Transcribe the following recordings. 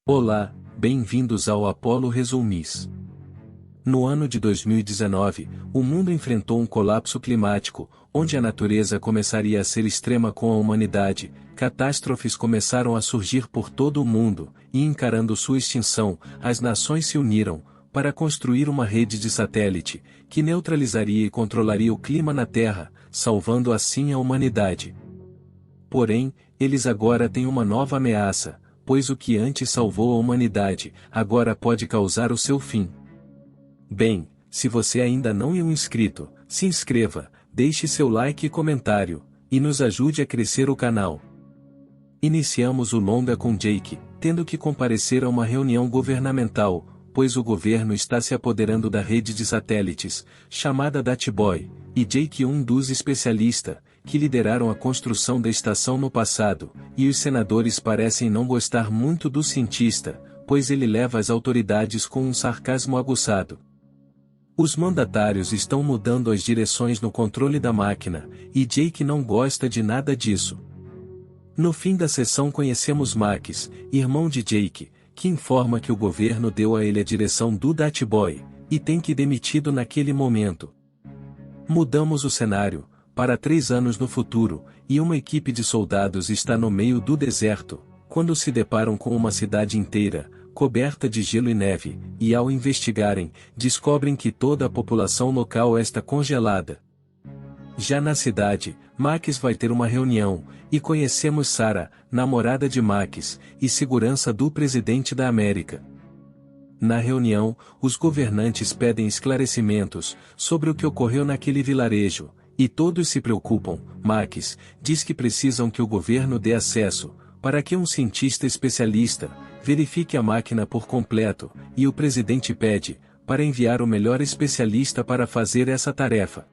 Olá, bem-vindos ao Apollo Resumis. No ano de 2019, o mundo enfrentou um colapso climático, onde a natureza começaria a ser extrema com a humanidade, catástrofes começaram a surgir por todo o mundo, e encarando sua extinção, as nações se uniram, para construir uma rede de satélite, que neutralizaria e controlaria o clima na Terra, salvando assim a humanidade. Porém, eles agora têm uma nova ameaça, pois o que antes salvou a humanidade, agora pode causar o seu fim. Bem, se você ainda não é um inscrito, se inscreva, deixe seu like e comentário, e nos ajude a crescer o canal. Iniciamos o longa com Jake, tendo que comparecer a uma reunião governamental, pois o governo está se apoderando da rede de satélites, chamada DATBOY, e Jake um dos especialistas, que lideraram a construção da estação no passado, e os senadores parecem não gostar muito do cientista, pois ele leva as autoridades com um sarcasmo aguçado. Os mandatários estão mudando as direções no controle da máquina, e Jake não gosta de nada disso. No fim da sessão conhecemos Max, irmão de Jake, que informa que o governo deu a ele a direção do DATBOY, e tem que demitido naquele momento. Mudamos o cenário, para 3 anos no futuro, e uma equipe de soldados está no meio do deserto, quando se deparam com uma cidade inteira, coberta de gelo e neve, e ao investigarem, descobrem que toda a população local está congelada. Já na cidade, Max vai ter uma reunião, e conhecemos Sarah, namorada de Max, e segurança do presidente da América. Na reunião, os governantes pedem esclarecimentos sobre o que ocorreu naquele vilarejo, e todos se preocupam. Max diz que precisam que o governo dê acesso, para que um cientista especialista verifique a máquina por completo, e o presidente pede, para enviar o melhor especialista para fazer essa tarefa.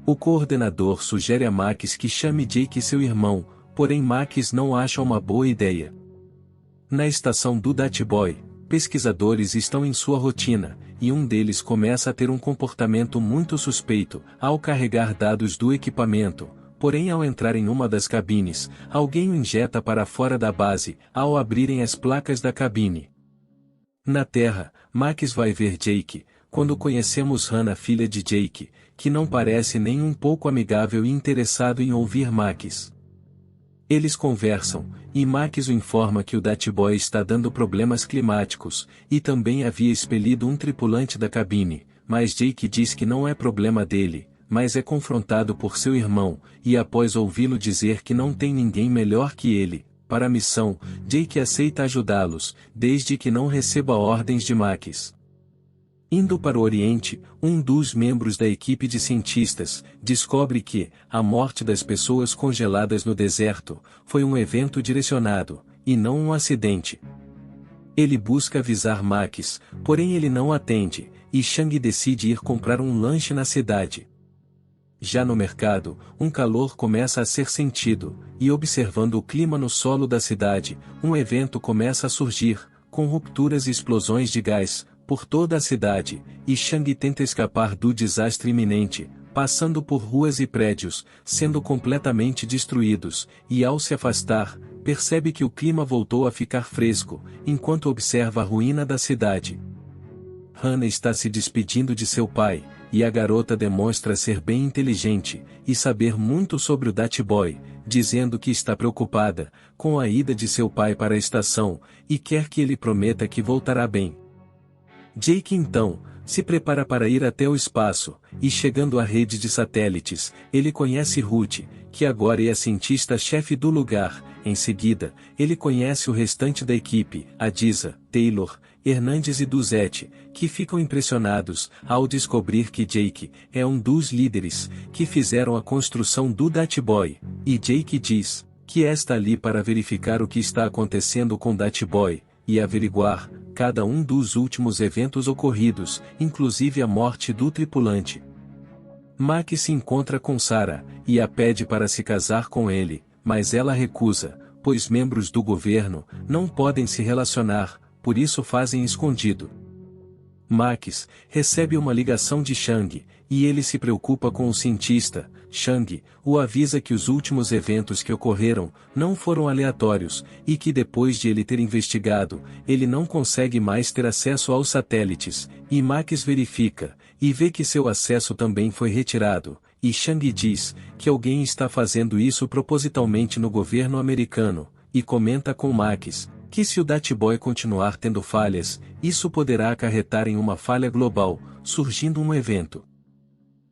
O coordenador sugere a Max que chame Jake seu irmão, porém Max não acha uma boa ideia. Na estação do DATBOY, pesquisadores estão em sua rotina, e um deles começa a ter um comportamento muito suspeito, ao carregar dados do equipamento, porém ao entrar em uma das cabines, alguém o injeta para fora da base, ao abrirem as placas da cabine. Na Terra, Max vai ver Jake, quando conhecemos Hannah, filha de Jake, que não parece nem um pouco amigável e interessado em ouvir Max. Eles conversam, e Max o informa que o DATBOY está dando problemas climáticos, e também havia expelido um tripulante da cabine, mas Jake diz que não é problema dele, mas é confrontado por seu irmão, e após ouvi-lo dizer que não tem ninguém melhor que ele, para a missão, Jake aceita ajudá-los, desde que não receba ordens de Max. Indo para o Oriente, um dos membros da equipe de cientistas descobre que a morte das pessoas congeladas no deserto foi um evento direcionado, e não um acidente. Ele busca avisar Max, porém ele não atende, e Chang decide ir comprar um lanche na cidade. Já no mercado, um calor começa a ser sentido, e observando o clima no solo da cidade, um evento começa a surgir, com rupturas e explosões de gás por toda a cidade, e Chang tenta escapar do desastre iminente, passando por ruas e prédios, sendo completamente destruídos, e ao se afastar, percebe que o clima voltou a ficar fresco, enquanto observa a ruína da cidade. Hannah está se despedindo de seu pai, e a garota demonstra ser bem inteligente, e saber muito sobre o DATBOY, dizendo que está preocupada com a ida de seu pai para a estação, e quer que ele prometa que voltará bem. Jake então, se prepara para ir até o espaço, e chegando à rede de satélites, ele conhece Ruth, que agora é a cientista-chefe do lugar. Em seguida, ele conhece o restante da equipe, a Disa, Taylor, Hernandes e Duzette, que ficam impressionados, ao descobrir que Jake é um dos líderes, que fizeram a construção do DATBOY, e Jake diz, que está ali para verificar o que está acontecendo com o DATBOY, e averiguar cada um dos últimos eventos ocorridos, inclusive a morte do tripulante. Max se encontra com Sarah, e a pede para se casar com ele, mas ela recusa, pois membros do governo não podem se relacionar, por isso fazem escondido. Max recebe uma ligação de Chang, e ele se preocupa com o cientista. Chang o avisa que os últimos eventos que ocorreram não foram aleatórios, e que depois de ele ter investigado, ele não consegue mais ter acesso aos satélites, e Max verifica, e vê que seu acesso também foi retirado, e Chang diz que alguém está fazendo isso propositalmente no governo americano, e comenta com Max que se o Datboy continuar tendo falhas, isso poderá acarretar em uma falha global, surgindo um evento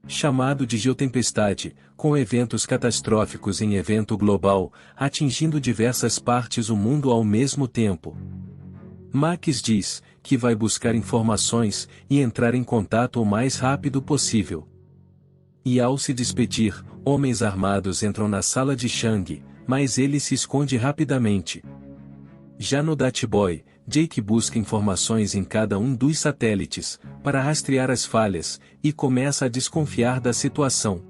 chamado de geotempestade, com eventos catastróficos em evento global, atingindo diversas partes do mundo ao mesmo tempo. Max diz que vai buscar informações e entrar em contato o mais rápido possível. E ao se despedir, homens armados entram na sala de Chang, mas ele se esconde rapidamente. Já no Datboy, Jake busca informações em cada um dos satélites, para rastrear as falhas, e começa a desconfiar da situação.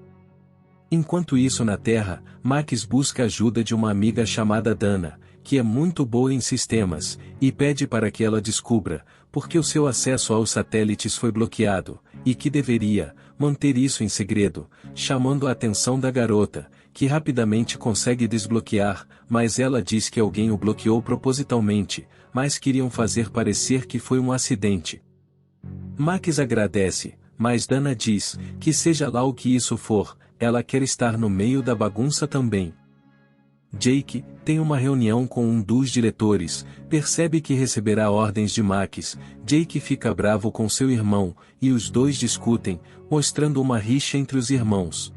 Enquanto isso na Terra, Max busca ajuda de uma amiga chamada Dana, que é muito boa em sistemas, e pede para que ela descubra, porque o seu acesso aos satélites foi bloqueado, e que deveria manter isso em segredo, chamando a atenção da garota, que rapidamente consegue desbloquear, mas ela diz que alguém o bloqueou propositalmente, mas queriam fazer parecer que foi um acidente. Max agradece, mas Dana diz que seja lá o que isso for, ela quer estar no meio da bagunça também. Jake tem uma reunião com um dos diretores, percebe que receberá ordens de Max. Jake fica bravo com seu irmão, e os dois discutem, mostrando uma rixa entre os irmãos.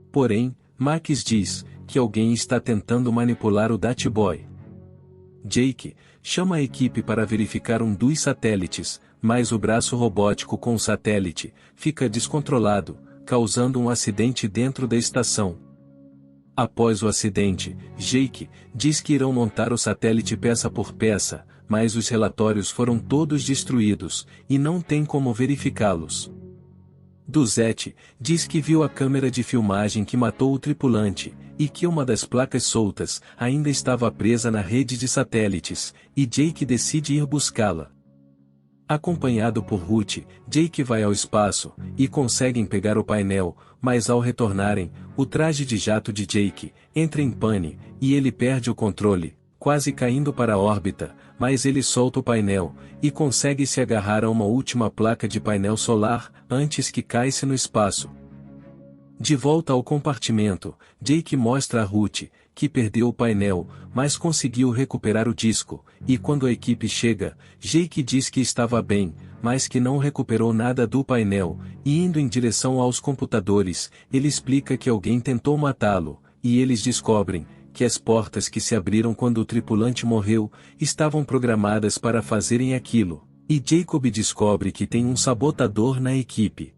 Porém, Max diz que alguém está tentando manipular o Datboy. Jake chama a equipe para verificar um dos satélites, mas o braço robótico com o satélite fica descontrolado, causando um acidente dentro da estação. Após o acidente, Jake diz que irão montar o satélite peça por peça, mas os relatórios foram todos destruídos, e não tem como verificá-los. Duzette diz que viu a câmera de filmagem que matou o tripulante, e que uma das placas soltas ainda estava presa na rede de satélites, e Jake decide ir buscá-la. Acompanhado por Ruth, Jake vai ao espaço, e conseguem pegar o painel, mas ao retornarem, o traje de jato de Jake entra em pane, e ele perde o controle, quase caindo para a órbita, mas ele solta o painel, e consegue se agarrar a uma última placa de painel solar, antes que caia-se no espaço. De volta ao compartimento, Jake mostra a Ruth que perdeu o painel, mas conseguiu recuperar o disco, e quando a equipe chega, Jake diz que estava bem, mas que não recuperou nada do painel, e indo em direção aos computadores, ele explica que alguém tentou matá-lo, e eles descobrem que as portas que se abriram quando o tripulante morreu, estavam programadas para fazerem aquilo, e Jacob descobre que tem um sabotador na equipe.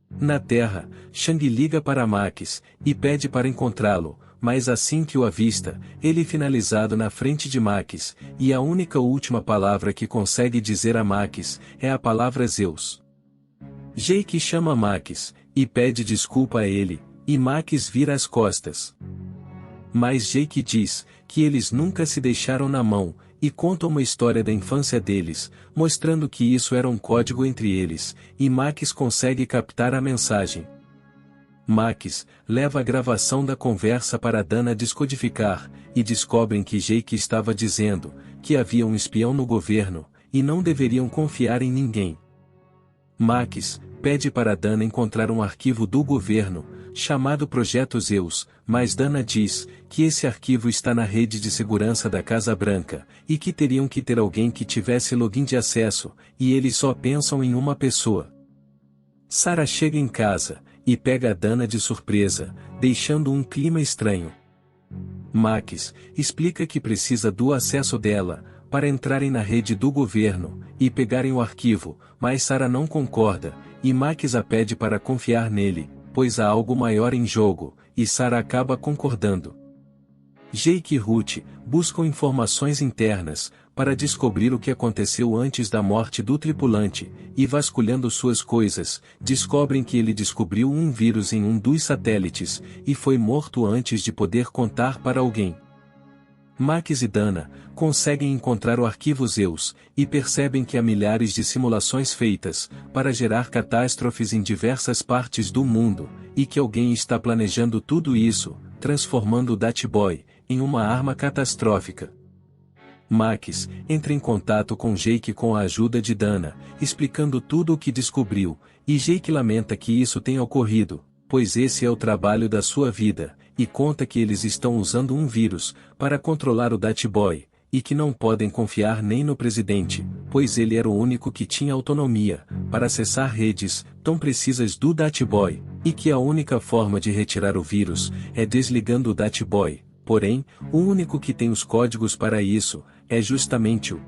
Na Terra, Chang liga para Max, e pede para encontrá-lo, mas assim que o avista, ele finalizado na frente de Max, e a única última palavra que consegue dizer a Max, é a palavra Zeus. Jake chama Max, e pede desculpa a ele, e Max vira as costas. Mas Jake diz que eles nunca se deixaram na mão, e conta uma história da infância deles, mostrando que isso era um código entre eles, e Max consegue captar a mensagem. Max leva a gravação da conversa para Dana descodificar, e descobrem que Jake estava dizendo que havia um espião no governo, e não deveriam confiar em ninguém. Max pede para Dana encontrar um arquivo do governo, chamado Projeto Zeus, mas Dana diz que esse arquivo está na rede de segurança da Casa Branca, e que teriam que ter alguém que tivesse login de acesso, e eles só pensam em uma pessoa. Sarah chega em casa, e pega a Dana de surpresa, deixando um clima estranho. Max explica que precisa do acesso dela, para entrarem na rede do governo, e pegarem o arquivo, mas Sarah não concorda, e Max a pede para confiar nele, pois há algo maior em jogo, e Sarah acaba concordando. Jake e Ruth buscam informações internas, para descobrir o que aconteceu antes da morte do tripulante, e vasculhando suas coisas, descobrem que ele descobriu um vírus em um dos satélites, e foi morto antes de poder contar para alguém. Max e Dana conseguem encontrar o arquivo Zeus, e percebem que há milhares de simulações feitas para gerar catástrofes em diversas partes do mundo, e que alguém está planejando tudo isso, transformando o Dat-Boy em uma arma catastrófica. Max entra em contato com Jake com a ajuda de Dana, explicando tudo o que descobriu, e Jake lamenta que isso tenha ocorrido, pois esse é o trabalho da sua vida, e conta que eles estão usando um vírus para controlar o Dat-Boy, e que não podem confiar nem no presidente, pois ele era o único que tinha autonomia para acessar redes tão precisas do Dat-Boy, e que a única forma de retirar o vírus é desligando o Dat-Boy. Porém, o único que tem os códigos para isso é justamente o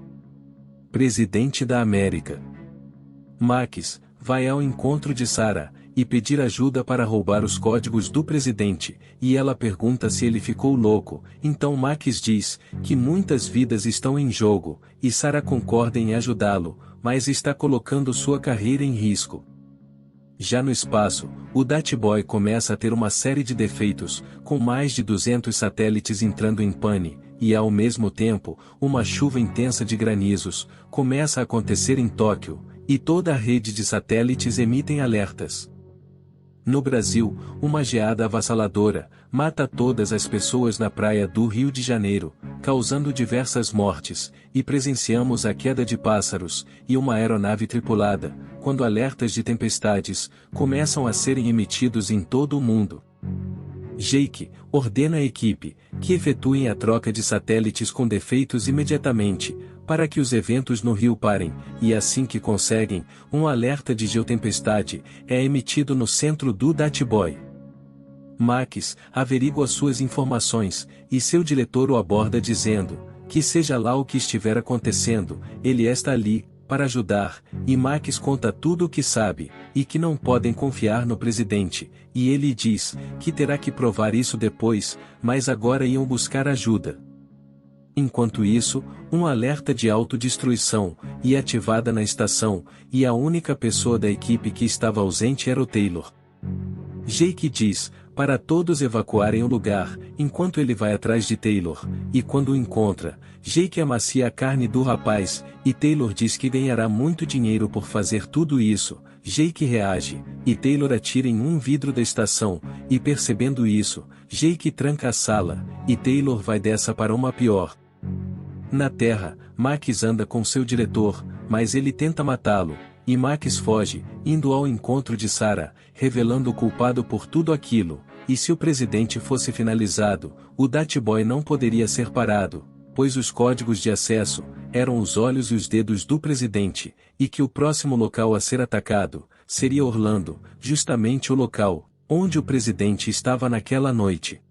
presidente da América. Max vai ao encontro de Sarah e pedir ajuda para roubar os códigos do presidente, e ela pergunta se ele ficou louco. Então Max diz que muitas vidas estão em jogo, e Sarah concorda em ajudá-lo, mas está colocando sua carreira em risco. Já no espaço, o Dat-Boy começa a ter uma série de defeitos, com mais de 200 satélites entrando em pane, e ao mesmo tempo, uma chuva intensa de granizos começa a acontecer em Tóquio, e toda a rede de satélites emitem alertas. No Brasil, uma geada avassaladora mata todas as pessoas na praia do Rio de Janeiro, causando diversas mortes, e presenciamos a queda de pássaros e uma aeronave tripulada, quando alertas de tempestades começam a serem emitidos em todo o mundo. Jake ordena à equipe que efetuem a troca de satélites com defeitos imediatamente, para que os eventos no rio parem, e assim que conseguem, um alerta de geotempestade é emitido no centro do Dat-Boy. Max averigua suas informações, e seu diretor o aborda dizendo que seja lá o que estiver acontecendo, ele está ali para ajudar, e Max conta tudo o que sabe, e que não podem confiar no presidente, e ele diz que terá que provar isso depois, mas agora iam buscar ajuda. Enquanto isso, um alerta de autodestruição é ativada na estação, e a única pessoa da equipe que estava ausente era o Taylor. Jake diz para todos evacuarem o lugar, enquanto ele vai atrás de Taylor, e quando o encontra, Jake amacia a carne do rapaz, e Taylor diz que ganhará muito dinheiro por fazer tudo isso. Jake reage, e Taylor atira em um vidro da estação, e percebendo isso, Jake tranca a sala, e Taylor vai dessa para uma pior. Na Terra, Max anda com seu diretor, mas ele tenta matá-lo, e Max foge, indo ao encontro de Sarah, revelando o culpado por tudo aquilo, e se o presidente fosse finalizado, o Dat-Boy não poderia ser parado, pois os códigos de acesso eram os olhos e os dedos do presidente, e que o próximo local a ser atacado seria Orlando, justamente o local onde o presidente estava naquela noite.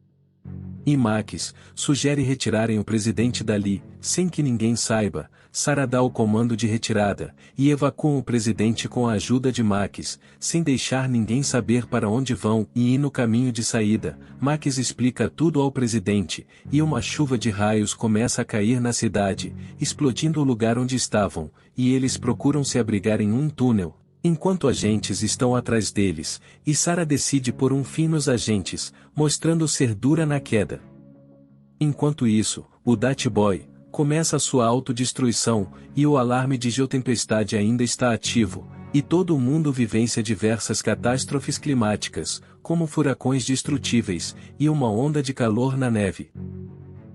E Max sugere retirarem o presidente dali, sem que ninguém saiba. Sarah dá o comando de retirada, e evacuam o presidente com a ajuda de Max, sem deixar ninguém saber para onde vão, e no caminho de saída, Max explica tudo ao presidente, e uma chuva de raios começa a cair na cidade, explodindo o lugar onde estavam, e eles procuram se abrigar em um túnel, enquanto agentes estão atrás deles, e Sarah decide pôr um fim nos agentes, mostrando ser dura na queda. Enquanto isso, o Dat-Boy começa sua autodestruição, e o alarme de geotempestade ainda está ativo, e todo o mundo vivencia diversas catástrofes climáticas, como furacões destrutíveis, e uma onda de calor na neve.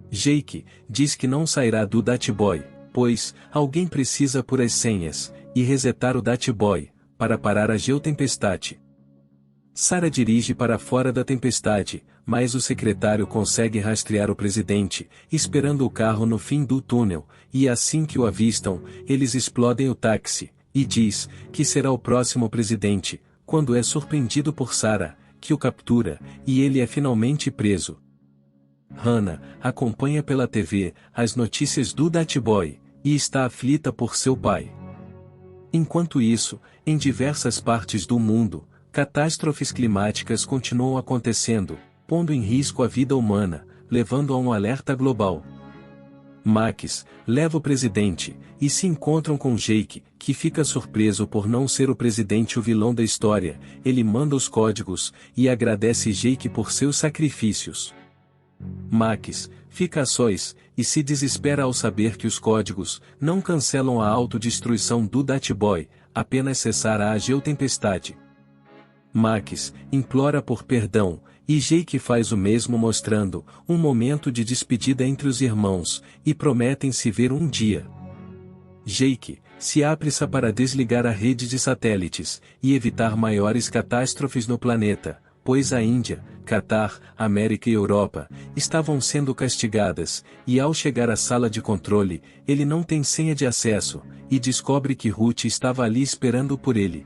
Jake diz que não sairá do Dat-Boy, pois alguém precisa pôr as senhas e resetar o Dat-Boy para parar a geotempestade. Sarah dirige para fora da tempestade, mas o secretário consegue rastrear o presidente, esperando o carro no fim do túnel, e assim que o avistam, eles explodem o táxi, e diz que será o próximo presidente, quando é surpreendido por Sarah, que o captura, e ele é finalmente preso. Hannah acompanha pela TV as notícias do Dat-Boy, e está aflita por seu pai. Enquanto isso, em diversas partes do mundo, catástrofes climáticas continuam acontecendo, pondo em risco a vida humana, levando a um alerta global. Max leva o presidente, e se encontram com Jake, que fica surpreso por não ser o presidente o vilão da história. Ele manda os códigos, e agradece Jake por seus sacrifícios. Max fica a sós, e se desespera ao saber que os códigos não cancelam a autodestruição do Dat-Boy, apenas cessar a geotempestade. Max implora por perdão, e Jake faz o mesmo mostrando um momento de despedida entre os irmãos, e prometem se ver um dia. Jake se apressa para desligar a rede de satélites, e evitar maiores catástrofes no planeta, pois a Índia, Catar, América e Europa estavam sendo castigadas, e ao chegar à sala de controle, ele não tem senha de acesso, e descobre que Ruth estava ali esperando por ele.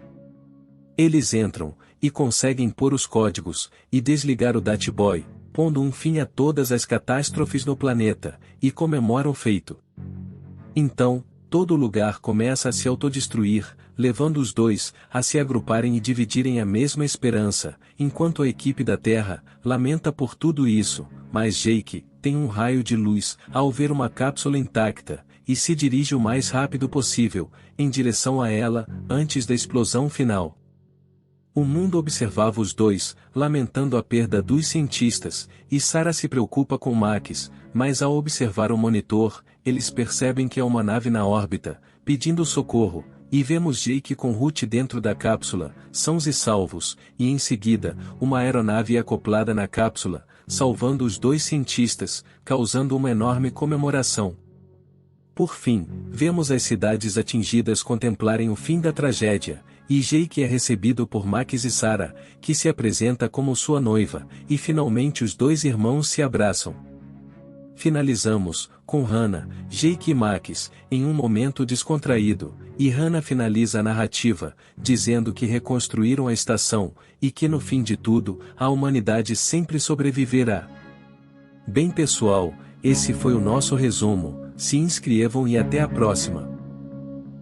Eles entram, e conseguem pôr os códigos, e desligar o Dat-Boy, pondo um fim a todas as catástrofes no planeta, e comemoram o feito. Então, todo o lugar começa a se autodestruir, levando os dois a se agruparem e dividirem a mesma esperança, enquanto a equipe da Terra lamenta por tudo isso, mas Jake tem um raio de luz ao ver uma cápsula intacta, e se dirige o mais rápido possível, em direção a ela, antes da explosão final. O mundo observava os dois, lamentando a perda dos cientistas, e Sarah se preocupa com Max, mas ao observar o monitor, eles percebem que é uma nave na órbita, pedindo socorro, e vemos Jake com Ruth dentro da cápsula, sãos e salvos, e em seguida, uma aeronave acoplada na cápsula, salvando os dois cientistas, causando uma enorme comemoração. Por fim, vemos as cidades atingidas contemplarem o fim da tragédia, e Jake é recebido por Max e Sarah, que se apresenta como sua noiva, e finalmente os dois irmãos se abraçam. Finalizamos, com Hannah, Jake e Max, em um momento descontraído, e Hannah finaliza a narrativa, dizendo que reconstruíram a estação, e que no fim de tudo, a humanidade sempre sobreviverá. Bem pessoal, esse foi o nosso resumo, se inscrevam e até a próxima.